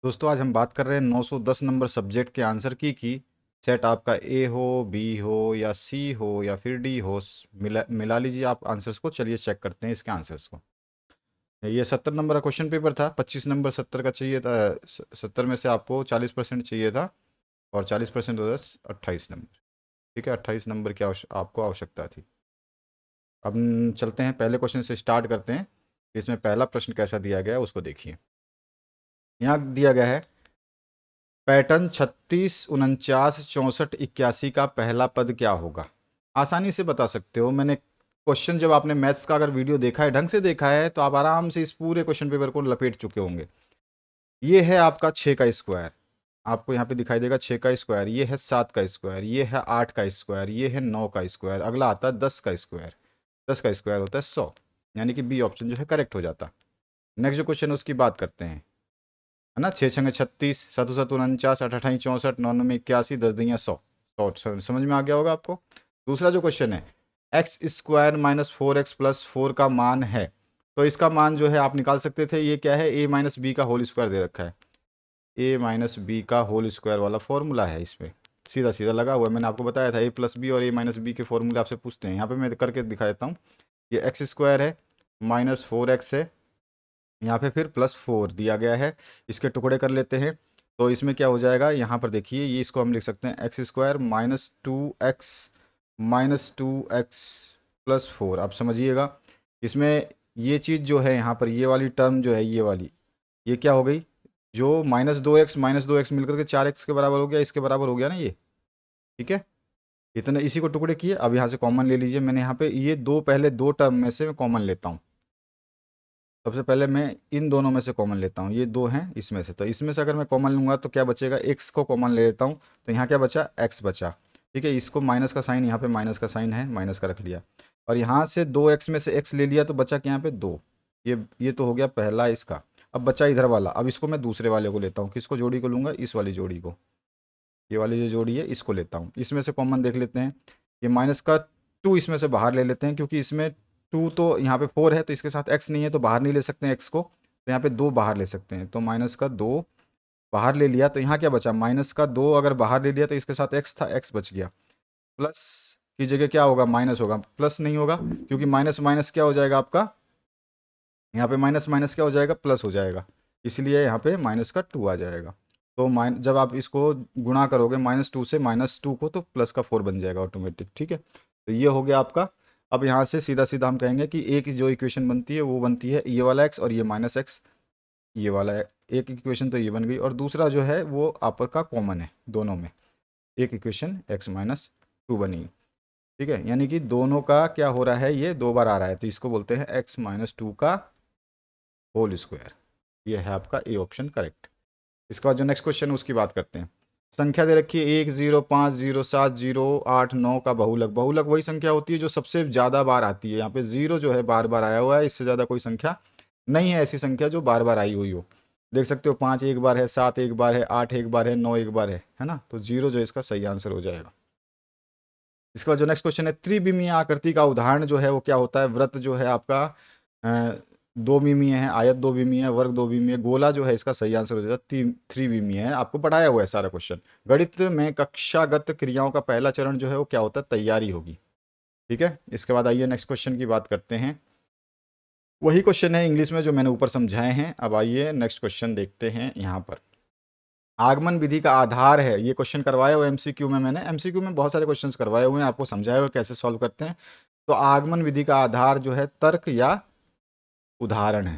दोस्तों आज हम बात कर रहे हैं 910 नंबर सब्जेक्ट के आंसर की सेट आपका ए हो, बी हो या सी हो या फिर डी हो। मिला लीजिए आप आंसर्स को। चलिए चेक करते हैं इसके आंसर्स को। ये 70 नंबर का क्वेश्चन पेपर था। 25 नंबर 70 का चाहिए था। 70 में से आपको 40% चाहिए था और 40% होता 28 नंबर। ठीक है, 28 नंबर की आपको आवश्यकता थी। अब चलते हैं, पहले क्वेश्चन से स्टार्ट करते हैं। इसमें पहला प्रश्न कैसा दिया गया है उसको देखिए। यहाँ दिया गया है पैटर्न 36 49 64 81 का पहला पद क्या होगा। आसानी से बता सकते हो। मैंने क्वेश्चन, जब आपने मैथ्स का अगर वीडियो देखा है, ढंग से देखा है, तो आप आराम से इस पूरे क्वेश्चन पेपर को लपेट चुके होंगे। ये है आपका 6 का स्क्वायर, आपको यहाँ पे दिखाई देगा 6 का स्क्वायर। ये है 7 का स्क्वायर, ये है 8 का स्क्वायर, ये है 9 का स्क्वायर। अगला आता है 10 का स्क्वायर। 10 का स्क्वायर होता है 100, यानी कि बी ऑप्शन जो है करेक्ट हो जाता। नेक्स्ट जो क्वेश्चन है उसकी बात करते हैं, है ना। 6 6 36, 7 7 49, 8 8 64, 9 9 81, 10 10 100। समझ में आ गया होगा आपको। दूसरा जो क्वेश्चन है, x square minus 4x plus 4 का मान है। तो इसका मान जो है आप निकाल सकते थे। ये क्या है, a माइनस बी का होल स्क्वायर दे रखा है। a माइनस बी का होल स्क्वायर वाला फॉर्मूला है इसमें, सीधा सीधा लगा हुआ है। मैंने आपको बताया था a प्लस बी और a माइनस बी के फॉर्मूले आपसे पूछते हैं। यहाँ पे मैं करके दिखा देता हूँ। ये एक्स स्क्वायर है, माइनस 4x है, यहाँ पे फिर प्लस 4 दिया गया है। इसके टुकड़े कर लेते हैं तो इसमें क्या हो जाएगा। यहाँ पर देखिए, ये इसको हम लिख सकते हैं x square minus 2x plus 4। आप समझिएगा, इसमें ये चीज़ जो है यहाँ पर, ये वाली टर्म जो है, ये वाली, ये क्या हो गई, जो माइनस दो एक्स मिलकर के 4x के बराबर हो गया, इसके बराबर हो गया ना ये। ठीक है, इतने इसी को टुकड़े किए। अब यहाँ से कॉमन ले लीजिए। मैंने यहाँ पे ये दो, पहले दो टर्म में से मैं कॉमन लेता हूँ। सबसे पहले मैं इन दोनों में से कॉमन लेता हूँ। ये दो हैं इसमें से, तो इसमें से अगर मैं कॉमन लूँगा तो क्या बचेगा, एक्स को कॉमन ले लेता हूँ तो यहाँ क्या बचा, एक्स बचा। ठीक है, इसको माइनस का साइन, यहाँ पे माइनस का साइन है, माइनस का रख लिया। और यहाँ से 2x में से x ले लिया तो बचा क्या यहाँ पे 2। ये तो हो गया पहला इसका। अब बचा इधर वाला। अब इसको मैं दूसरे वाले को लेता हूँ। किसको, जोड़ी को लूँगा, इस वाली जोड़ी को। ये वाली जो जोड़ी है इसको लेता हूँ। इसमें से कॉमन देख लेते हैं। ये माइनस का 2 इसमें से बाहर ले लेते हैं, क्योंकि इसमें 2 तो यहाँ पे 4 है, तो इसके साथ x नहीं है तो बाहर नहीं ले सकते हैं x को, तो यहाँ पे 2 बाहर ले सकते हैं। तो माइनस का 2 बाहर ले लिया तो यहाँ क्या बचा, माइनस का 2 अगर बाहर ले लिया तो इसके साथ x था, x बच गया। प्लस की जगह क्या होगा, माइनस होगा। प्लस नहीं होगा, क्योंकि माइनस माइनस क्या हो जाएगा आपका, यहाँ पे माइनस माइनस क्या हो जाएगा, प्लस हो जाएगा। इसलिए यहाँ पे माइनस का 2 आ जाएगा। तो जब आप इसको गुणा करोगे -2 से -2 को, तो प्लस का 4 बन जाएगा ऑटोमेटिक। ठीक है, तो ये हो गया आपका। अब यहाँ से सीधा सीधा हम कहेंगे कि एक जो इक्वेशन बनती है वो बनती है ये वाला x और ये -x। ये वाला है एक इक्वेशन, तो ये बन गई। और दूसरा जो है वो आपका कॉमन है दोनों में, एक इक्वेशन x-2 बनी। ठीक है, यानी कि दोनों का क्या हो रहा है, ये 2 बार आ रहा है, तो इसको बोलते हैं x-2 का होल स्क्वायर। ये है आपका ए ऑप्शन करेक्ट। इसके बाद जो नेक्स्ट क्वेश्चन है उसकी बात करते हैं। संख्या दे रखी है 1 0 5 0 7 0 8 9 का बहुलक। बहुलक वही संख्या होती है जो सबसे ज़्यादा बार आती है। यहाँ पे 0 जो है बार बार आया हुआ है, इससे ज़्यादा कोई संख्या नहीं है ऐसी संख्या जो बार बार आई हुई हो। देख सकते हो 5 एक बार है, 7 एक बार है, 8 एक बार है, 9 एक बार है ना। तो 0 जो है इसका सही आंसर हो जाएगा। इसके बाद जो नेक्स्ट क्वेश्चन है, त्रिविमीय आकृति का उदाहरण जो है वो क्या होता है। वृत्त जो है आपका दो विमीय है, आयत दो विमीय है, वर्ग दो विमीय, गोला जो है इसका सही आंसर हो जाएगा थ्री विमीय है। आपको पढ़ाया हुआ है सारा क्वेश्चन। गणित में कक्षागत क्रियाओं का पहला चरण जो है वो क्या होता है, तैयारी होगी। ठीक है, इसके बाद आइए नेक्स्ट क्वेश्चन की बात करते हैं। वही क्वेश्चन है इंग्लिश में जो मैंने ऊपर समझाए हैं। अब आइए नेक्स्ट क्वेश्चन देखते हैं। यहाँ पर आगमन विधि का आधार है, ये क्वेश्चन करवाया हुआ एमसीक्यू में। मैंने एमसीक्यू में बहुत सारे क्वेश्चंस करवाए हुए हैं, आपको समझाया हुआ कैसे सॉल्व करते हैं। तो आगमन विधि का आधार जो है तर्क या उदाहरण है।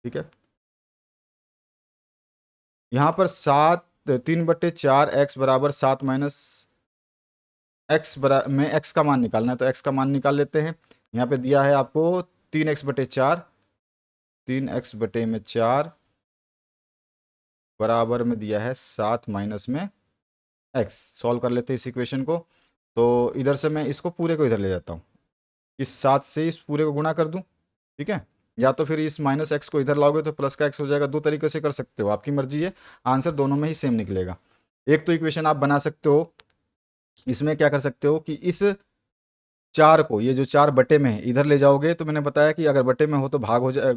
ठीक है, यहाँ पर 3/4 x बराबर 7 माइनस एक्स में x का मान निकालना है, तो x का मान निकाल लेते हैं। यहाँ पे दिया है आपको 3x/4, 3x/4 बराबर में दिया है 7 माइनस में x। सॉल्व कर लेते हैं इस इक्वेशन को। तो इधर से मैं इसको पूरे को इधर ले जाता हूँ, इस 7 से इस पूरे को गुणा कर दूँ। ठीक है, या तो फिर इस -x को इधर लाओगे तो प्लस का x हो जाएगा। दो तरीके से कर सकते हो, आपकी मर्जी है। आंसर दोनों में ही सेम निकलेगा। एक तो इक्वेशन आप बना सकते हो, इसमें क्या कर सकते हो कि इस 4 को, ये जो 4 बटे में है, इधर ले जाओगे तो मैंने बताया कि अगर बटे में हो तो भाग हो जाए,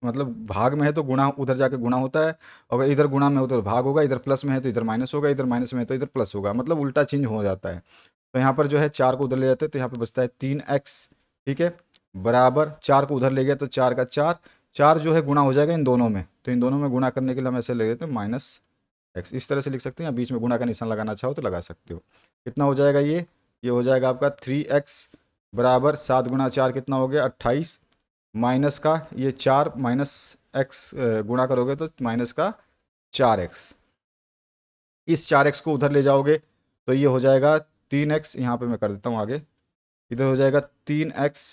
मतलब भाग में है तो गुणा उधर जाके गुणा होता है, अगर इधर गुणा में हो तो भाग होगा, इधर प्लस में है तो इधर माइनस होगा, इधर माइनस में है तो इधर प्लस होगा, मतलब उल्टा चेंज हो जाता है। तो यहाँ पर जो है 4 को उधर ले जाते हैं तो यहाँ पे बचता है 3x, ठीक है, बराबर 4 को उधर ले गया तो 4 का 4, 4 जो है गुणा हो जाएगा इन दोनों में, तो इन दोनों में गुणा करने के लिए हम ऐसे ले देते हैं -x, इस तरह से लिख सकते हैं, या बीच में गुणा का निशान लगाना चाहो तो लगा सकते हो। कितना हो जाएगा ये हो जाएगा आपका 3x बराबर 7 गुणा 4 कितना हो गया 28, माइनस का ये 4 माइनस एक्स गुणा करोगे तो माइनस का 4x, इस 4x को उधर ले जाओगे तो ये हो जाएगा 3x, यहाँ पे मैं कर देता हूँ आगे, इधर हो जाएगा 3x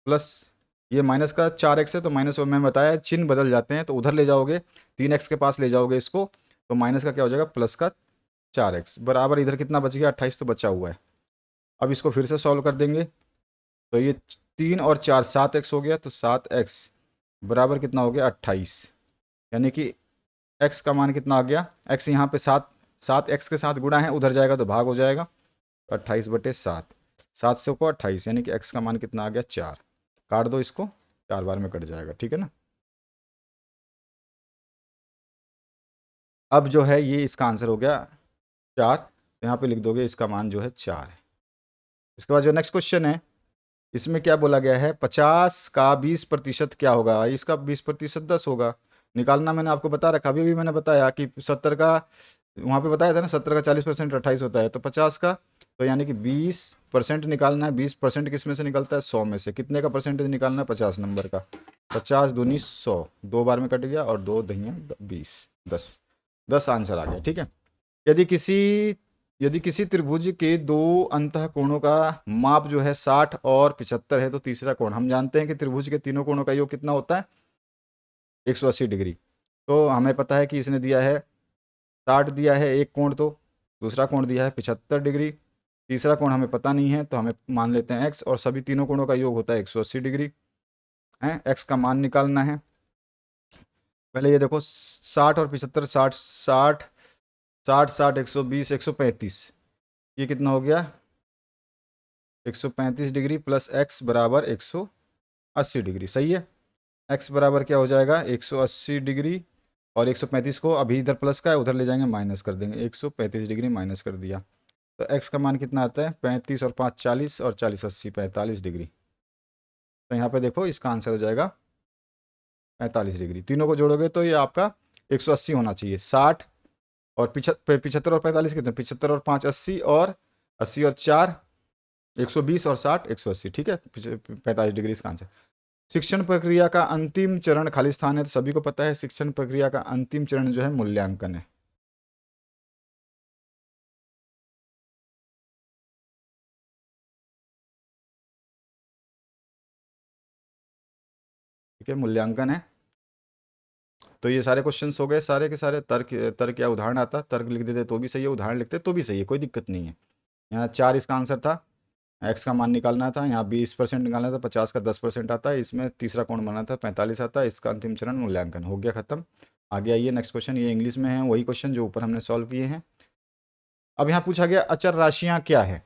प्लस ये माइनस का 4x है तो माइनस में बताया चिन्ह बदल जाते हैं, तो उधर ले जाओगे 3x के पास ले जाओगे इसको, तो माइनस का क्या हो जाएगा प्लस का 4x बराबर इधर कितना बच गया 28 तो बचा हुआ है। अब इसको फिर से सॉल्व कर देंगे तो ये 3 और 4 7x हो गया, तो 7x बराबर कितना हो गया 28, यानी कि x का मान कितना आ गया, x यहाँ पे 7 x के साथ गुणा है, उधर जाएगा तो भाग हो जाएगा, तो 28/7, 700 को 28, यानी कि x का मान कितना आ गया 4, काट दो इसको, 4 बार में कट जाएगा, ठीक है ना। अब जो है ये इसका आंसर हो गया 4, तो यहाँ पे लिख दोगे इसका मान जो है 4 है। इसके बाद जो नेक्स्ट क्वेश्चन है इसमें क्या बोला गया है, 50 का 20% क्या होगा, इसका 20% 10 होगा, निकालना मैंने आपको बता रखा, अभी भी मैंने बताया कि 70 का वहाँ पे बताया था ना, 70 का 40% 28 होता है, तो 50 का तो यानी कि 20% निकालना है, 20% किस में से निकलता है 100 में से, कितने का परसेंटेज निकालना है 50 नंबर का, 50 दूनी 100, 2 बार में कट गया और 2 दहिया 20, 10, 10 आंसर आ गया, ठीक है। यदि किसी यदि किसी त्रिभुज के दो अंतः कोणों का माप जो है 60 और 75 है तो तीसरा कोण, हम जानते हैं कि त्रिभुज के तीनों कोणों का योग कितना होता है 180 डिग्री, तो हमें पता है कि इसने दिया है 60 दिया है एक कोण, तो दूसरा कोण दिया है 75 डिग्री, तीसरा कोण हमें पता नहीं है तो हमें मान लेते हैं x, और सभी तीनों कोणों का योग होता है 180 डिग्री है, x का मान निकालना है। पहले ये देखो 60 और 75, 60 60 60 60 120 135, ये कितना हो गया 135 डिग्री प्लस x बराबर 180 डिग्री, सही है। x बराबर क्या हो जाएगा 180 डिग्री, और 135 को अभी इधर प्लस का है उधर ले जाएंगे माइनस कर देंगे, 135 डिग्री माइनस कर दिया, तो x का मान कितना आता है 35 और 5 40 और 40 80 45 डिग्री, तो यहाँ पे देखो इसका आंसर हो जाएगा 45 डिग्री, तीनों को जोड़ोगे तो ये आपका 180 होना चाहिए, 60 और 75 और 45 कितने 75 और 5 80, और 80 और 4 120 और 60 180, ठीक है 45 डिग्री इसका आंसर। शिक्षण प्रक्रिया का अंतिम चरण खाली स्थान है, तो सभी को पता है शिक्षण प्रक्रिया का अंतिम चरण जो है मूल्यांकन है, ठीक है मूल्यांकन है। तो ये सारे क्वेश्चंस हो गए, सारे के सारे तर्क तर्क या उदाहरण आता, तर्क लिख देते तो भी सही है, उदाहरण लिखते तो भी सही है, कोई दिक्कत नहीं है। यहाँ 4 इसका आंसर था, एक्स का मान निकालना था, यहाँ 20% निकालना था, 50 का 10% आता है, इसमें तीसरा कोण बनाना था 45 आता है, इसका अंतिम चरण मूल्यांकन हो गया खत्म। आगे आइए नेक्स्ट क्वेश्चन, ये इंग्लिश में है वही क्वेश्चन जो ऊपर हमने सॉल्व किए हैं। अब यहाँ पूछा गया अचर राशियाँ क्या है,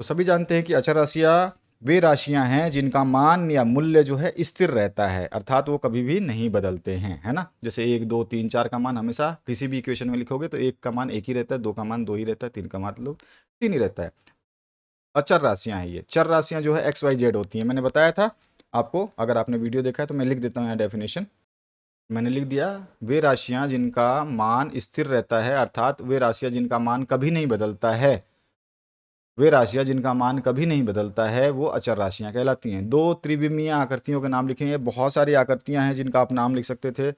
तो सभी जानते हैं कि अचर राशियाँ वे राशियां हैं जिनका मान या मूल्य जो है स्थिर रहता है, अर्थात वो कभी भी नहीं बदलते हैं, है ना। जैसे 1 2 3 4 का मान हमेशा किसी भी इक्वेशन में लिखोगे तो 1 का मान 1 ही रहता है, 2 का मान 2 ही रहता है, 3 का मान मतलब 3 ही रहता है। अचर राशियां हैं ये, चर राशियां जो है एक्स वाई जेड होती हैं, मैंने बताया था आपको, अगर आपने वीडियो देखा है तो मैं लिख देता हूँ यहाँ डेफिनेशन, मैंने लिख दिया, वे राशियां जिनका मान स्थिर रहता है, अर्थात वे राशियां जिनका मान कभी नहीं बदलता है, वे राशियां जिनका मान कभी नहीं बदलता है वो अचर राशियां कहलाती हैं। दो त्रिविमीय आकृतियों के नाम लिखेंगे, बहुत सारी आकृतियां हैं जिनका आप नाम लिख सकते थे,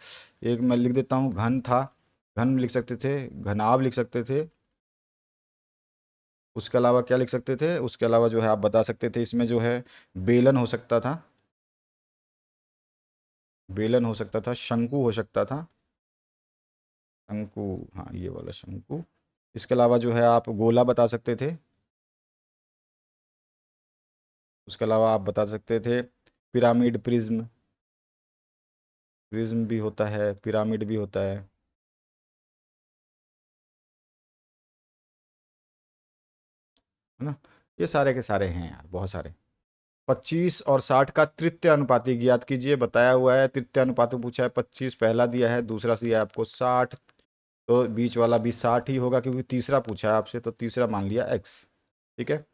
एक मैं लिख देता हूँ घन था, घन लिख सकते थे, घनाभ लिख सकते थे, उसके अलावा क्या लिख सकते थे, उसके अलावा जो है आप बता सकते थे इसमें जो है बेलन हो सकता था, बेलन हो सकता था, शंकु हो सकता था, शंकु, हाँ ये वाला शंकु। इसके अलावा जो है आप गोला बता सकते थे, उसके अलावा आप बता सकते थे पिरामिड, प्रिज्म, प्रिज्म भी होता है, पिरामिड भी होता है ना। ये सारे के सारे हैं यार, बहुत सारे। 25 और 60 का तृतीय अनुपाती ज्ञात कीजिए, बताया हुआ है। तृतीय अनुपात पूछा है 25 पहला दिया है, दूसरा दिया है आपको 60, तो बीच वाला भी 60 ही होगा क्योंकि तीसरा पूछा है आपसे, तो तीसरा मान लिया x। ठीक है,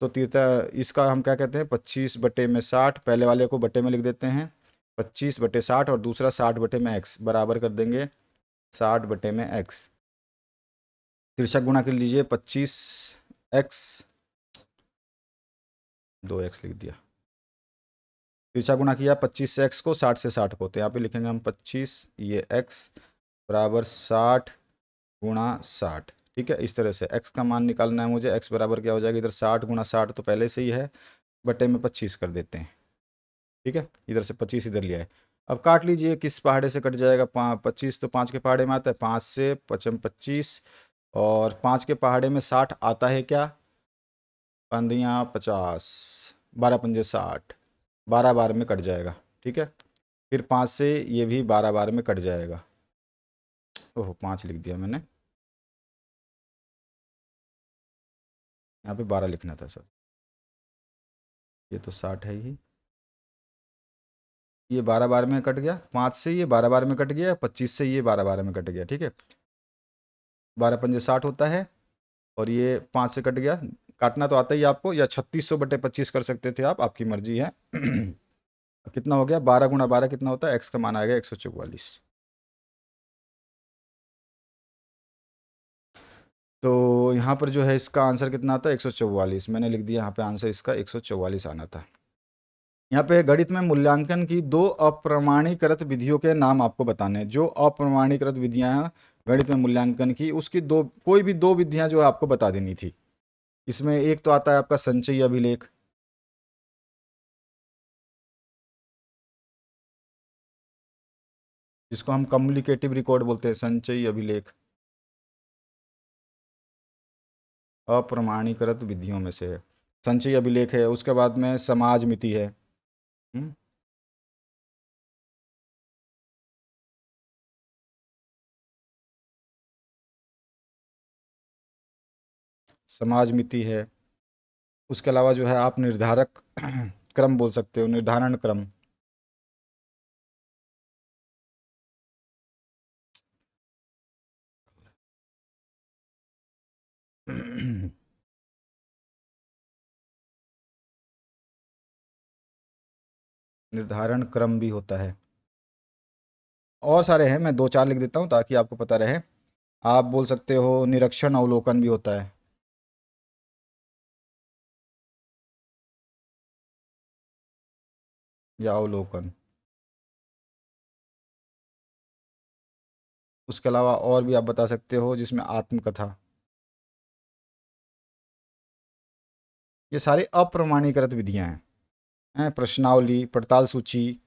तो तीसरा इसका हम क्या कहते हैं, 25/60, पहले वाले को बटे में लिख देते हैं 25/60 और दूसरा 60 में x बराबर कर देंगे 60 में x। तिरछा गुणा कर लीजिए 25x, 2x लिख दिया। तिरछा गुणा किया 25 से x को, 60 से 60 को, तो यहाँ पे लिखेंगे हम 25 ये x बराबर 60 × 60। ठीक है, इस तरह से x का मान निकालना है मुझे। x बराबर क्या हो जाएगा, इधर 60 × 60 तो पहले से ही है, बटे में 25 कर देते हैं। ठीक है, इधर से 25 इधर लिया है। अब काट लीजिए, किस पहाड़े से कट जाएगा, 25 तो 5 के पहाड़े में आता है, 5 से 25, और 5 के पहाड़े में 60 आता है क्या, 5×50, 12×5 = 60, 12 बार में कट जाएगा। ठीक है, फिर 5 से ये भी 12 बार में कट जाएगा। ओह 5 लिख दिया मैंने, यहाँ पे 12 लिखना था सर, ये तो 60 है ही। ये 12 बार में कट गया, 5 से ये 12 बार में कट गया, 25 से ये 12 बार में कट गया। ठीक है, 12×5 = 60 होता है, और ये 5 से कट गया। काटना तो आता ही आपको, या 3600/25 कर सकते थे आप, आपकी मर्जी है। कितना हो गया, 12 × 12 कितना होता है, x का मान आ गया 144। तो यहाँ पर जो है इसका आंसर कितना आता है, 144 मैंने लिख दिया यहाँ पे, आंसर इसका 144 आना था। यहाँ पे गणित में मूल्यांकन की 2 अप्रमाणीकृत विधियों के नाम आपको बताने हैं। जो अप्रमाणीकृत विधियां हैं गणित में मूल्यांकन की, उसकी दो, कोई भी 2 विधियां जो है आपको बता देनी थी। इसमें एक तो आता है आपका संचयी अभिलेख, जिसको हम कम्युनिकेटिव रिकॉर्ड बोलते हैं, संचयी अभिलेख अप्रमाणीकृत विधियों में से है। संचयी अभिलेख है, उसके बाद में समाज मिति है। हम्म, समाज मिति है। उसके अलावा जो है आप निर्धारक क्रम बोल सकते हो, निर्धारण क्रम। निर्धारण क्रम भी होता है, और सारे हैं, मैं 2-4 लिख देता हूँ ताकि आपको पता रहे। आप बोल सकते हो निरीक्षण अवलोकन भी होता है, या अवलोकन। उसके अलावा और भी आप बता सकते हो, जिसमें आत्मकथा। ये सारी अप्रमाणीकृत विधियां हैं। प्रश्नावली, पड़ताल सूची।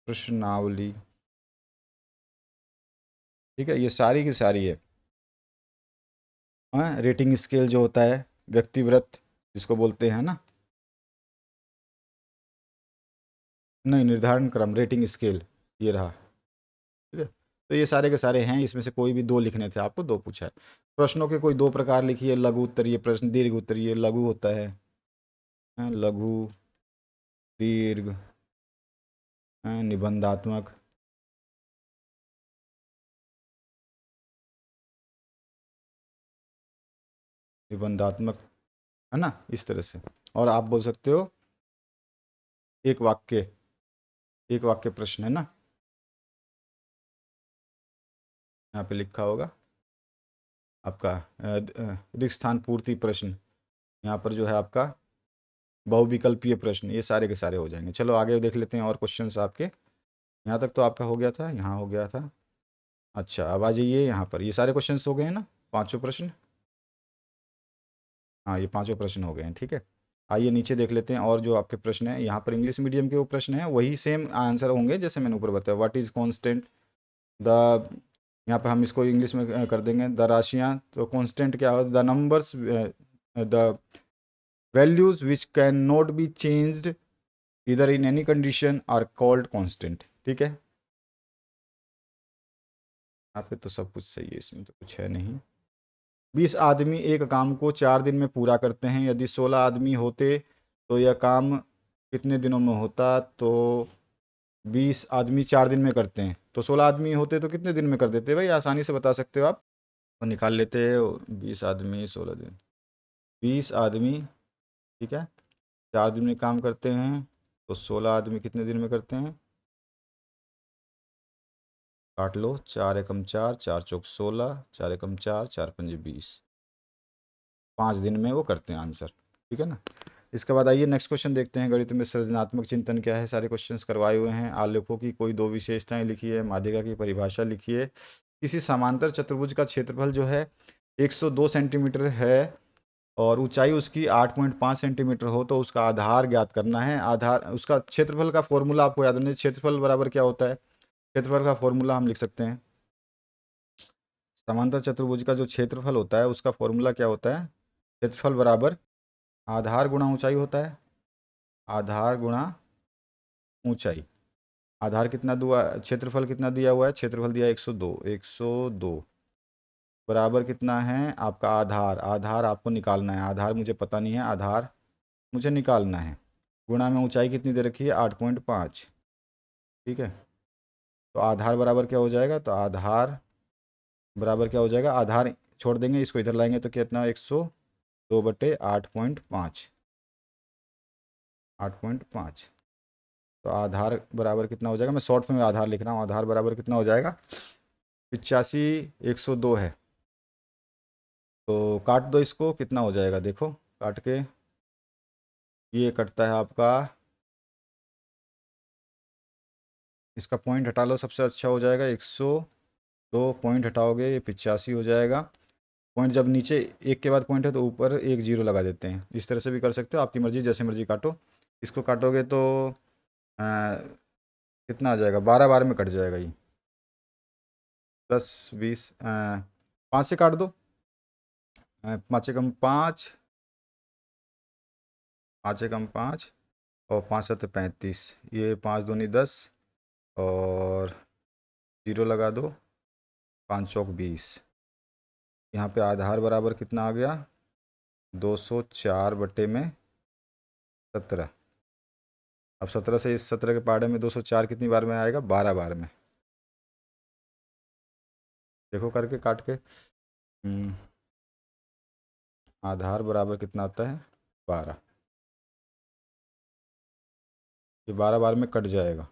प्रश्नावली, ठीक है, ये सारी की सारी है। रेटिंग स्केल जो होता है, व्यक्तिव्रत जिसको बोलते हैं ना, नहीं निर्धारण क्रम, रेटिंग स्केल, ये रहा। ठीक है, तो ये सारे के सारे हैं, इसमें से कोई भी 2 लिखने थे आपको, 2 पूछा है। प्रश्नों के कोई 2 प्रकार लिखिए, लघु उत्तरीय प्रश्न, दीर्घ उत्तरीय। लघु होता है, लघु, दीर्घ, निबंधात्मक। निबंधात्मक, है ना, इस तरह से। और आप बोल सकते हो एक वाक्य, एक वाक्य प्रश्न, है ना, यहाँ पे लिखा होगा आपका रिक्त स्थान पूर्ति प्रश्न। यहाँ पर जो है आपका बहुविकल्पीय प्रश्न। ये सारे के सारे हो जाएंगे। चलो आगे देख लेते हैं और क्वेश्चंस आपके। यहाँ तक तो आपका हो गया था, यहाँ हो गया था। अच्छा अब आ जाइए यहाँ पर, ये सारे क्वेश्चंस हो गए हैं ना, पांचों प्रश्न। हाँ ये पांचों प्रश्न हो गए हैं, ठीक है। आइए नीचे देख लेते हैं और जो आपके प्रश्न हैं। यहाँ पर इंग्लिश मीडियम के वो प्रश्न हैं, वही सेम आंसर होंगे जैसे मैंने ऊपर बताया। व्हाट इज़ कांस्टेंट, द, यहाँ पे हम इसको इंग्लिश में कर देंगे द राशियाँ। तो कांस्टेंट क्या हो, the numbers, the values which can not be changed इधर in any condition are called constant. ठीक है, यहाँ पे तो सब कुछ सही है, इसमें तो कुछ है नहीं। 20 आदमी एक काम को 4 दिन में पूरा करते हैं, यदि 16 आदमी होते तो यह काम कितने दिनों में होता? तो 20 आदमी 4 दिन में करते हैं, तो 16 आदमी होते तो कितने दिन में कर देते भाई? आसानी से बता सकते हो आप, तो निकाल लेते हैं। 20 आदमी 16 दिन, 20 आदमी, ठीक है, 4 दिन में काम करते हैं, तो 16 आदमी कितने दिन में करते हैं? काट लो, 4 एकम 4, 4 चौक 16, 4 एकम 4, 4 पंजे 20, 5 दिन में वो करते हैं आंसर। ठीक है ना। इसके बाद आइए नेक्स्ट क्वेश्चन देखते हैं। गणित में सृजनात्मक चिंतन क्या है, सारे क्वेश्चंस करवाए हुए हैं। आलेखों की कोई दो विशेषताएं लिखिए, माध्यिका की परिभाषा लिखिए। किसी समांतर चतुर्भुज का क्षेत्रफल जो है 102 सेंटीमीटर है और ऊंचाई उसकी 8.5 सेंटीमीटर हो, तो उसका आधार ज्ञात करना है। आधार, उसका क्षेत्रफल का फॉर्मूला आपको याद रखना है। क्षेत्रफल बराबर क्या होता है? क्षेत्रफल का फॉर्मूला हम लिख सकते हैं, समांतर चतुर्भुज का जो क्षेत्रफल होता है उसका फॉर्मूला क्या होता है? क्षेत्रफल बराबर आधार गुणा ऊंचाई होता है। आधार गुणा ऊंचाई। आधार कितना दुआ, क्षेत्रफल कितना दिया हुआ है? क्षेत्रफल दिया है 102। 102 बराबर कितना है आपका आधार? आधार आपको निकालना है, आधार मुझे पता नहीं है, आधार मुझे निकालना है। गुणा में ऊंचाई कितनी दे रखी है? 8.5। ठीक है, तो आधार बराबर क्या हो जाएगा? तो आधार बराबर क्या हो जाएगा? आधार छोड़ देंगे, इसको इधर लाएंगे तो कितना? 102/8.5। 8.5, तो आधार बराबर कितना हो जाएगा? मैं शॉर्ट में आधार लिख रहा हूँ। आधार बराबर कितना हो जाएगा? 85। 102 है, तो काट दो इसको, कितना हो जाएगा देखो काट के। ये कटता है आपका, इसका पॉइंट हटा लो, सबसे अच्छा हो जाएगा। 102 पॉइंट हटाओगे, ये 85 हो जाएगा। पॉइंट जब नीचे एक के बाद पॉइंट है तो ऊपर एक जीरो लगा देते हैं। इस तरह से भी कर सकते हो, आपकी मर्जी, जैसे मर्जी काटो। इसको काटोगे तो आ, कितना आ जाएगा? 12 बार में कट जाएगा ये। 10 20, 5 से काट दो। 5 एकम 5, 5 एकम 5 और 5 7 35, ये 5 दूनी 10 और जीरो लगा दो, 5 चौक 20। यहाँ पे आधार बराबर कितना आ गया? 204/17। अब 17 से इस 17 के पहाड़े में 204 कितनी बार में आएगा? 12 बार में। देखो करके काट के। आधार बराबर कितना आता है? 12। ये 12 बार में कट जाएगा।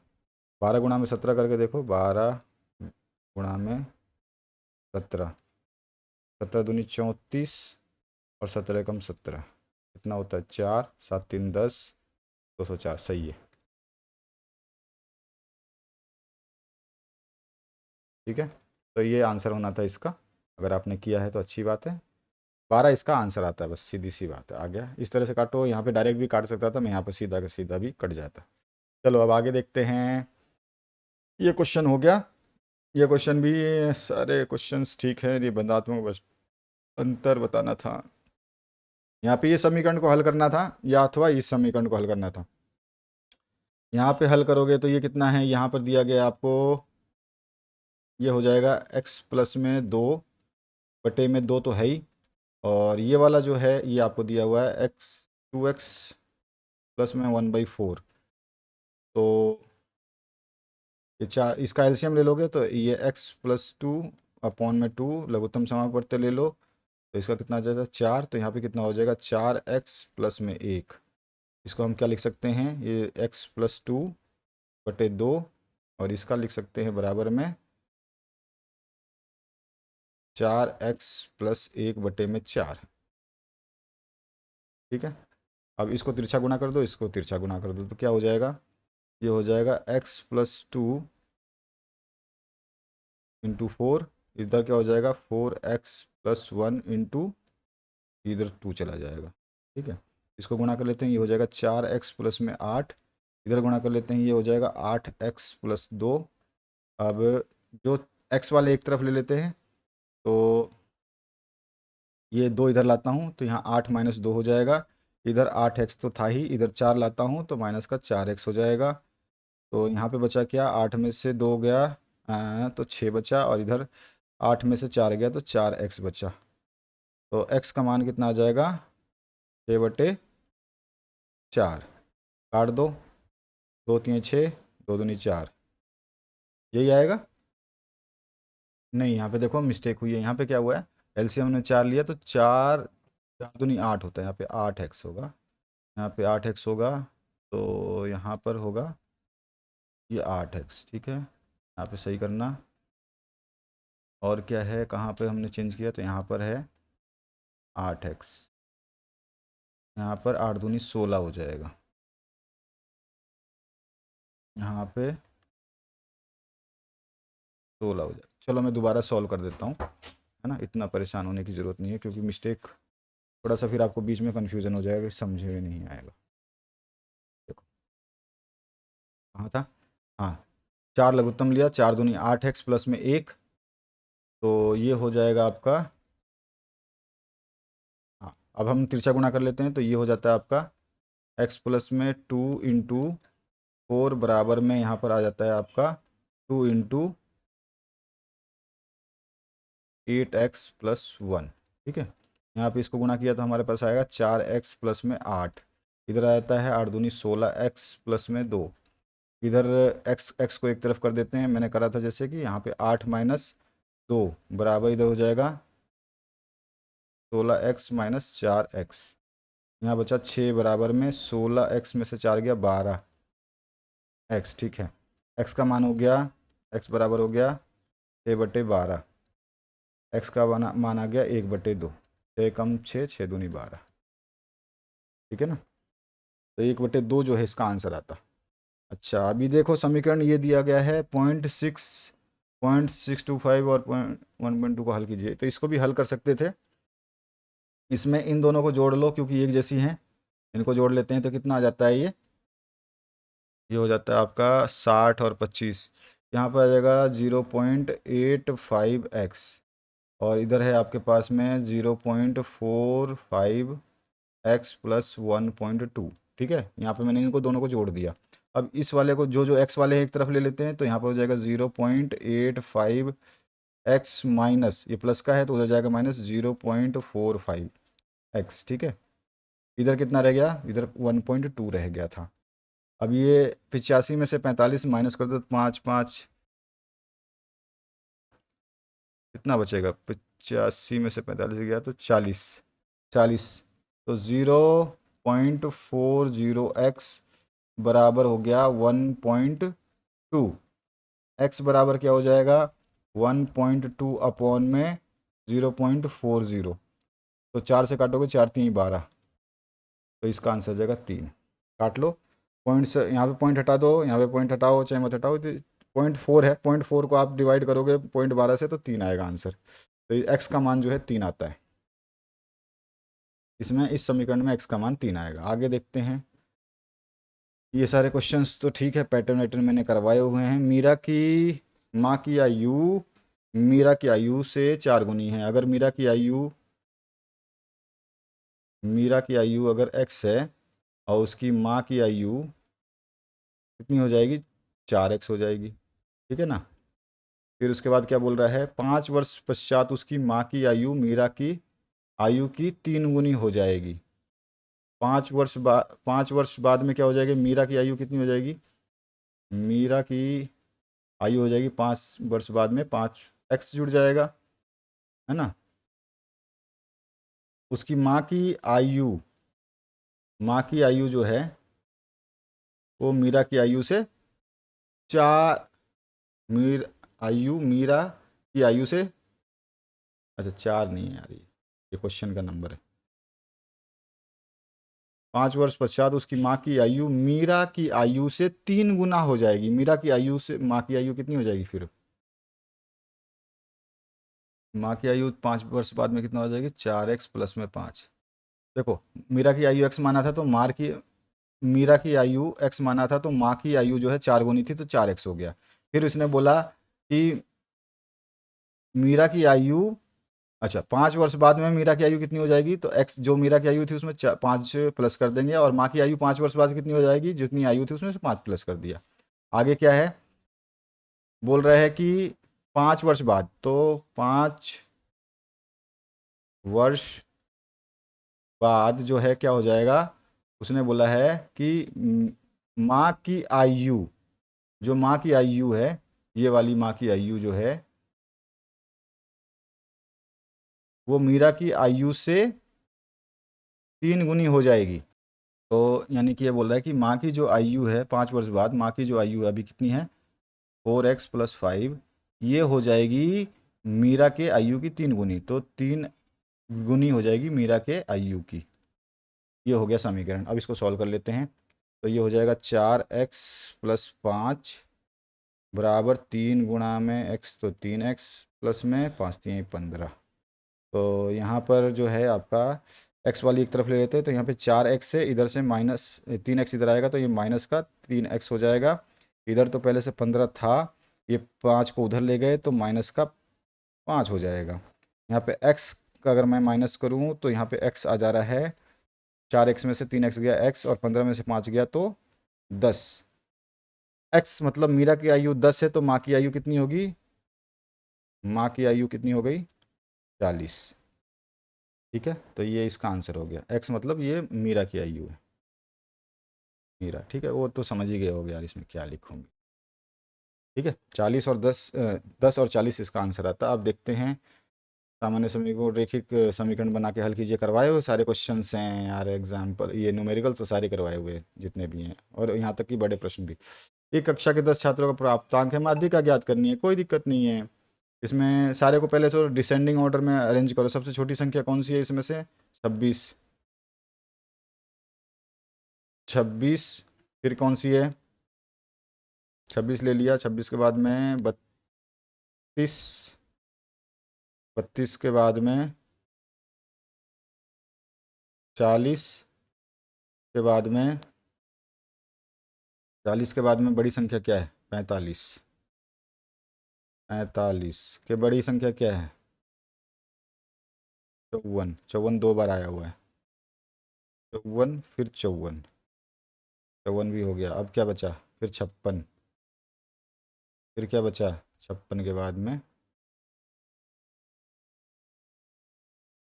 12 गुणा में 17 करके देखो, 12 गुणा में 17, 17 दूनी 34 और 17 कम 17 कितना होता है? 4 7 3 10, 204। सही है। ठीक है, तो ये आंसर होना था इसका। अगर आपने किया है तो अच्छी बात है। 12 इसका आंसर आता है, बस सीधी सी बात है। आ गया, इस तरह से काटो। यहाँ पे डायरेक्ट भी काट सकता था मैं, यहाँ पे सीधा का सीधा भी कट जाता। चलो अब आगे देखते हैं। ये क्वेश्चन हो गया। ये क्वेश्चन भी, सारे क्वेश्चंस ठीक है। ये बंधात्मक बस अंतर बताना था। यहाँ पे ये समीकरण को हल करना था, या अथवा इस समीकरण को हल करना था। यहाँ पे हल करोगे तो ये कितना है? यहाँ पर दिया गया आपको, ये हो जाएगा x प्लस में 2/2 तो है ही, और ये वाला जो है ये आपको दिया हुआ है x 2x प्लस में 1/4। तो ये चार, इसका एलसीएम ले लोगे तो ये x प्लस 2 अपॉन में 2 लघुत्तम समापवर्त्य ले लो, तो इसका कितना आ जाएगा? 4। तो यहाँ पे कितना हो जाएगा? 4x प्लस में 1। इसको हम क्या लिख सकते हैं? ये x प्लस 2/2, और इसका लिख सकते हैं बराबर में 4x प्लस 1/4। ठीक है, अब इसको तिरछा गुना कर दो, इसको तिरछा गुना कर दो, तो क्या हो जाएगा? ये हो जाएगा x प्लस 2 इंटू 4। इधर क्या हो जाएगा? 4x प्लस 1 इंटू, इधर 2 चला जाएगा। ठीक है, इसको गुणा कर लेते हैं, ये हो जाएगा 4x प्लस में 8। इधर गुणा कर लेते हैं, ये हो जाएगा 8x प्लस 2। अब जो x वाले एक तरफ ले लेते हैं, तो ये 2 इधर लाता हूँ, तो यहाँ 8 - 2 हो जाएगा। इधर 8x तो था ही, इधर 4 लाता हूँ तो माइनस का 4x हो जाएगा। तो यहाँ पे बचा क्या, 8 में से 2 गया तो 6 बचा, और इधर 8 में से 4 गया तो 4x बचा। तो x का मान कितना आ जाएगा, 6/4। काट दो, 2 3 6, 2 दूनी 4, यही आएगा। नहीं, यहाँ पे देखो मिस्टेक हुई है, यहाँ पे क्या हुआ है, एलसीएम ने 4 लिया तो 4 4 दूनी 8 होता है, यहाँ पे 8x होगा, यहाँ पे 8x होगा, तो यहाँ पर होगा ये 8x, ठीक है, यहाँ पे सही करना। और क्या है, कहाँ पे हमने चेंज किया, तो यहाँ पर है 8x, यहाँ पर 8 दूनी 16 हो जाएगा, यहाँ पे 16 हो जाएगा। चलो मैं दोबारा सॉल्व कर देता हूँ, है ना, इतना परेशान होने की ज़रूरत नहीं है, क्योंकि मिस्टेक थोड़ा सा फिर आपको बीच में कन्फ्यूज़न हो जाएगा, समझ में नहीं आएगा। देखो कहाँ था, हाँ, 4 लघुत्तम लिया, 4 दूनी 8x प्लस में 1, तो ये हो जाएगा आपका, हाँ अब हम तिरछा गुणा कर लेते हैं, तो ये हो जाता है आपका x प्लस में 2 इंटू 4 बराबर में यहाँ पर आ जाता है आपका 2 इंटू 8x प्लस 1, ठीक है। यहाँ पे इसको गुणा किया तो हमारे पास आएगा 4x प्लस में 8, इधर आ जाता है 8 दूनी 16x प्लस में 2, इधर x को एक तरफ कर देते हैं, मैंने करा था जैसे कि यहाँ पे 8 माइनस 2 बराबर इधर हो जाएगा 16x माइनस 4x, यहाँ बचा 6 बराबर में 16x में से 4 गया 12x, ठीक है। x का मान हो गया, x बराबर हो गया 6/12, x का मान आ गया 1/2, 6 कम 6, 6 दूनी 12, ठीक है ना। तो 1/2 जो है इसका आंसर आता। अच्छा अभी देखो समीकरण ये दिया गया है 0.625 और 1.2 को हल कीजिए, तो इसको भी हल कर सकते थे। इसमें इन दोनों को जोड़ लो क्योंकि एक जैसी हैं, इनको जोड़ लेते हैं तो कितना आ जाता है, ये हो जाता है आपका 60 और 25, यहाँ पर आ जाएगा 0.85x, और इधर है आपके पास में 0.45x प्लस 1.2, ठीक है। यहाँ पे मैंने इनको दोनों को जोड़ दिया। अब इस वाले को जो जो x वाले हैं एक तरफ ले लेते हैं, तो यहाँ पर हो जाएगा 0.85x माइनस, ये प्लस का है तो उधर जाएगा माइनस 0.45x, ठीक है। इधर कितना रह गया, इधर 1.2 रह गया था। अब ये 85 में से 45 माइनस कर दो, 5 5 कितना बचेगा, 85 में से 45 गया तो 40 40, तो 0.40x बराबर हो गया 1.2, x बराबर क्या हो जाएगा 1.2 अपॉन में 0.40, तो 4 से काटोगे 4 3 12, तो इसका आंसर हो जाएगा 3। काट लो, पॉइंट से यहाँ पे पॉइंट हटा दो, यहाँ पे पॉइंट हटाओ चाहे मत हटाओ, तो 0.4 है, 0.4 को आप डिवाइड करोगे 0.12 से तो 3 आएगा आंसर, तो एक्स का मान जो है 3 आता है इसमें, इस समीकरण में एक्स का मान 3 आएगा। आगे देखते हैं, ये सारे क्वेश्चंस तो ठीक है, पैटर्न वैटर्न मैंने करवाए हुए हैं। माँ की आयु मीरा की आयु से 4 गुनी है। अगर मीरा की आयु अगर x है और उसकी माँ की आयु कितनी हो जाएगी, 4x हो जाएगी, ठीक है ना। फिर उसके बाद क्या बोल रहा है, 5 वर्ष पश्चात उसकी माँ की आयु मीरा की आयु की 3 गुनी हो जाएगी। 5 वर्ष बाद में क्या हो जाएगी, मीरा की आयु कितनी हो जाएगी, मीरा की आयु हो जाएगी 5 वर्ष बाद में 5x जुड़ जाएगा, है ना। उसकी माँ की आयु जो है वो मीरा की आयु से 4, मीरा की आयु से, अच्छा 4 नहीं है यार, ये क्वेश्चन का नंबर है। 5 वर्ष पश्चात उसकी माँ की आयु मीरा की आयु से 3 गुना हो जाएगी। मीरा की आयु से माँ की आयु कितनी हो जाएगी, फिर माँ की आयु 5 वर्ष बाद में कितना हो जाएगी, 4x प्लस में 5। देखो मीरा की आयु x माना था तो मीरा की आयु x माना था तो माँ की आयु जो है 4 गुनी थी तो 4x हो गया। फिर उसने बोला कि मीरा की आयु अच्छा, 5 वर्ष बाद में मीरा की आयु कितनी हो जाएगी, तो एक्स जो मीरा की आयु थी उसमें 5 प्लस कर देंगे, और माँ की आयु 5 वर्ष बाद कितनी हो जाएगी, जितनी आयु थी उसमें से 5 प्लस कर दिया। आगे क्या है, बोल रहा है कि 5 वर्ष बाद, तो 5 वर्ष बाद जो है क्या हो जाएगा, उसने बोला है कि माँ की आयु, जो माँ की आयु है, ये वाली माँ की आयु जो है वो मीरा की आयु से 3 गुनी हो जाएगी। तो यानी कि ये बोल रहा है कि माँ की जो आयु है 5 वर्ष बाद, माँ की जो आयु है अभी कितनी है, 4x + 5, ये हो जाएगी मीरा के आयु की 3 गुनी, तो 3 गुनी हो जाएगी मीरा के आयु की। ये हो गया समीकरण। अब इसको सॉल्व कर लेते हैं। तो ये हो जाएगा 4x + 5 बराबर 3 × तो 3x प्लस में 5×3 = 15। तो यहाँ पर जो है आपका x वाली एक तरफ ले लेते हैं, तो यहाँ पे 4x है, इधर से -3x इधर आएगा, तो ये माइनस का 3x हो जाएगा। इधर तो पहले से 15 था, ये 5 को उधर ले गए तो माइनस का 5 हो जाएगा। यहाँ पे x का अगर मैं माइनस करूँ तो यहाँ पे x आ जा रहा है, 4x में से 3x गया x, और 15 में से 5 गया तो 10। x मतलब मीरा की आयु 10 है, तो माँ की आयु कितनी होगी, माँ की आयु कितनी हो गई, 40। ठीक है, तो ये इसका आंसर हो गया। x मतलब ये मीरा की आयु है, मीरा। ठीक है, वो तो समझ ही गए होगे यार इसमें क्या लिखूंगी। ठीक है, 40 और 10, 10 और 40 इसका आंसर आता है। अब देखते हैं, सामान्य समीकरण रैखिक समीकरण बना के हल कीजिए। करवाए हुए सारे क्वेश्चंस हैं यार, एग्जाम्पल ये न्यूमेरिकल तो सारे करवाए हुए हैं जितने भी हैं, और यहाँ तक कि बड़े प्रश्न भी। एक कक्षा के 10 छात्रों का प्राप्तांक है, माध्यिका ज्ञात करनी है, कोई दिक्कत नहीं है। इसमें सारे को पहले से डिसेंडिंग ऑर्डर में अरेंज करो। सबसे छोटी संख्या कौन सी है इसमें से, 26। 26, फिर कौन सी है, 26 ले लिया, 26 के बाद में 32, 32 के बाद में 40 के बाद में, 40 के बाद में बड़ी संख्या क्या है, 45। 45 के बड़ी संख्या क्या है, 54। 54 दो बार आया हुआ है, 54 फिर 54, 54 भी हो गया। अब क्या बचा, फिर 56, फिर क्या बचा, 56 के बाद में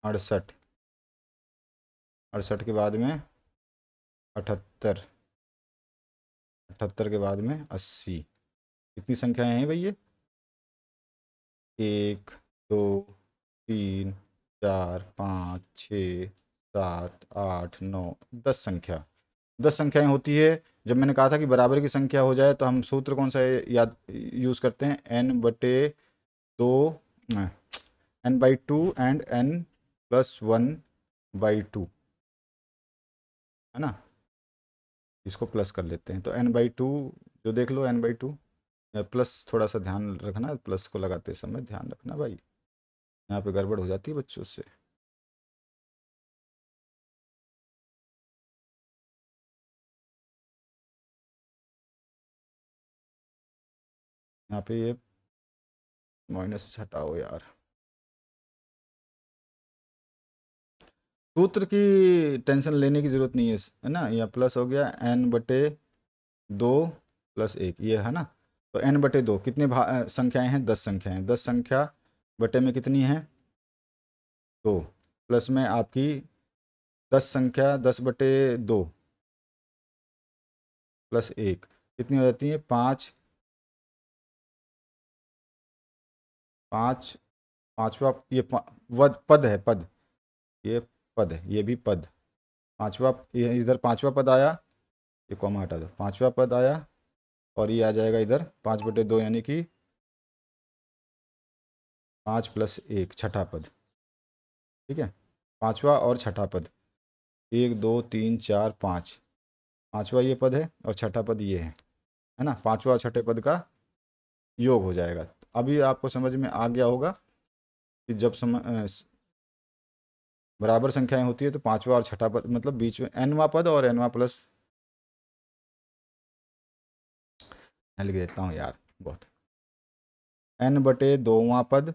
68, 68 के बाद में 78, 78 के बाद में 80। कितनी संख्याएं हैं भाई ये, 1 2 3 4 5 6 7 8 9 10 संख्या, 10 संख्याएं होती है। जब मैंने कहा था कि बराबर की संख्या हो जाए तो हम सूत्र कौन सा याद यूज़ करते हैं, n/2, n/2 एंड n+1/2, है ना। इसको प्लस कर लेते हैं, तो n/2 जो देख लो, n/2 प्लस, थोड़ा सा ध्यान रखना, प्लस को लगाते समय ध्यान रखना भाई, यहाँ पे गड़बड़ हो जाती है बच्चों से। यहाँ पे ये माइनस हटाओ यार, सूत्र की टेंशन लेने की ज़रूरत नहीं है ना। यह प्लस हो गया, n/2 + 1, ये है ना। तो n/2 कितने संख्याएं हैं, 10 संख्याएं, 10 संख्या बटे में कितनी है, 2, प्लस में आपकी 10 संख्या 10/2 + 1 कितनी हो जाती है, 5। 5, पाँचवा ये पद है, पद, ये पद है, ये भी पद। पाँचवा, ये इधर पाँचवा पद आया, ये कॉमा हटा दो, पाँचवा पद आया, और ये आ जाएगा इधर 5/2, यानी कि 5 + 1 छठा पद। ठीक है, पाँचवा और छठा पद, 1 2 3 4 5, पाँचवा ये पद है और छठा पद ये है ना। पाँचवा और छठे पद का योग हो जाएगा। अभी आपको समझ में आ गया होगा कि जब बराबर संख्याएं होती है तो पाँचवा और छठा पद मतलब बीच में nवां पद और nवां प्लस, मैं लिख देता हूँ यार बहुत, n/2वां पद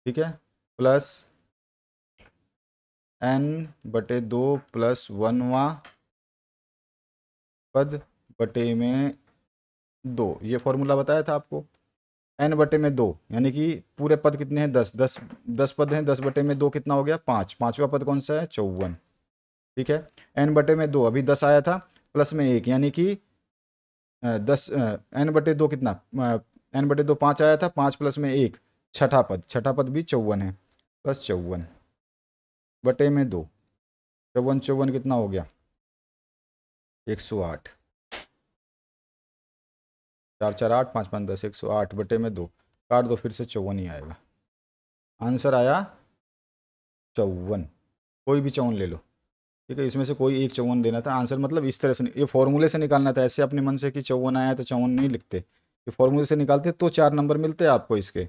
ठीक है, प्लस n/2 प्लस 1वां पद बटे में 2, ये फॉर्मूला बताया था आपको। n/2 यानी कि पूरे पद कितने हैं, 10, 10 पद हैं, 10/2 कितना हो गया, 5, पाँचवा पद कौन सा है, 54। ठीक है, n/2 अभी 10 आया था, प्लस में 1 यानी कि 10, n/2 कितना, n/2 5 आया था, 5 प्लस में 1, छठा पद भी 54 है, प्लस 54/2, 54 कितना हो गया, 108, 4 4 8 5 5 10, 108/2, काट दो फिर से 54 ही आएगा, आंसर आया 54, कोई भी 54 ले लो। ठीक है, इसमें से कोई एक 54 देना था आंसर, मतलब इस तरह से ये फॉर्मूले से निकालना था, ऐसे अपने मन से कि 54 आया तो 54 नहीं लिखते, ये फॉर्मूले से निकालते तो 4 नंबर मिलते आपको इसके।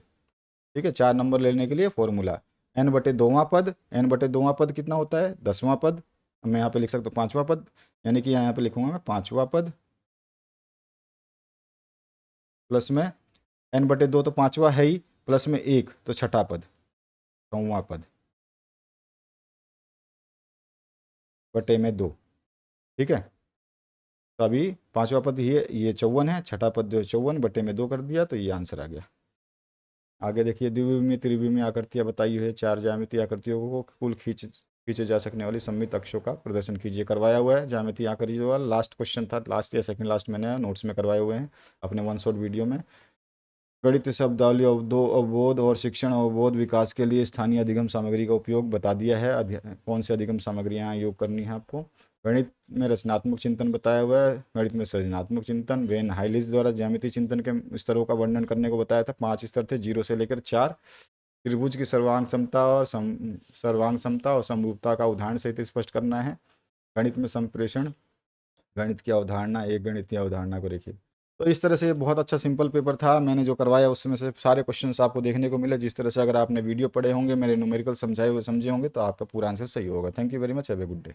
ठीक है, 4 नंबर लेने के लिए फॉर्मूला, n/2वां पद, n/2वां पद कितना होता है, 10वां पद, मैं यहाँ पे लिख सकता हूँ 5वां पद, यानी कि यहाँ पे लिखूंगा मैं 5वां पद, प्लस में n/2 तो 5वां है ही, प्लस में 1 तो छठा पद, 9वां पद बटे में 2। ठीक है, तो अभी 5वां पद ये 54 है, छठा पद जो 54/2 कर दिया, तो ये आंसर आ गया। आगे देखिए, द्विविमीय त्रिविमीय आकृतियाँ बताई हुई है, 4 ज्यामितीय आकृतियों को कुल खींचे जा सकने वाली सममित अक्षों का प्रदर्शन कीजिए, करवाया हुआ है ज्यामितीय आकृति वाला, लास्ट क्वेश्चन था, लास्ट या सेकंड लास्ट मैंने नोट्स में करवाए हुए हैं अपने वन शॉट वीडियो में। गणित शब्दावली अवबोध और शिक्षण अवबोध विकास के लिए स्थानीय अधिगम सामग्री का उपयोग बता दिया है, कौन सी अधिगम सामग्रियाँ योग करनी है आपको। गणित में रचनात्मक चिंतन बताया हुआ है, गणित में सृजनात्मक चिंतन, वेन हाइलिस द्वारा ज्यामितीय चिंतन के स्तरों का वर्णन करने को बताया था, 5 स्तर थे, 0 से लेकर 4। त्रिभुज की सर्वांग समता और समरूपता का उदाहरण सहित स्पष्ट करना है। गणित में संप्रेषण, गणित की अवधारणा, एक गणितीय अवधारणा को देखिए। तो इस तरह से ये बहुत अच्छा सिंपल पेपर था, मैंने जो करवाया उसमें से सारे क्वेश्चंस आपको देखने को मिले, जिस तरह से अगर आपने वीडियो पढ़े होंगे, मेरे न्यूमेरिकल समझाए हुए समझे होंगे, तो आपका पूरा आंसर सही होगा। Thank you very much, have a good day.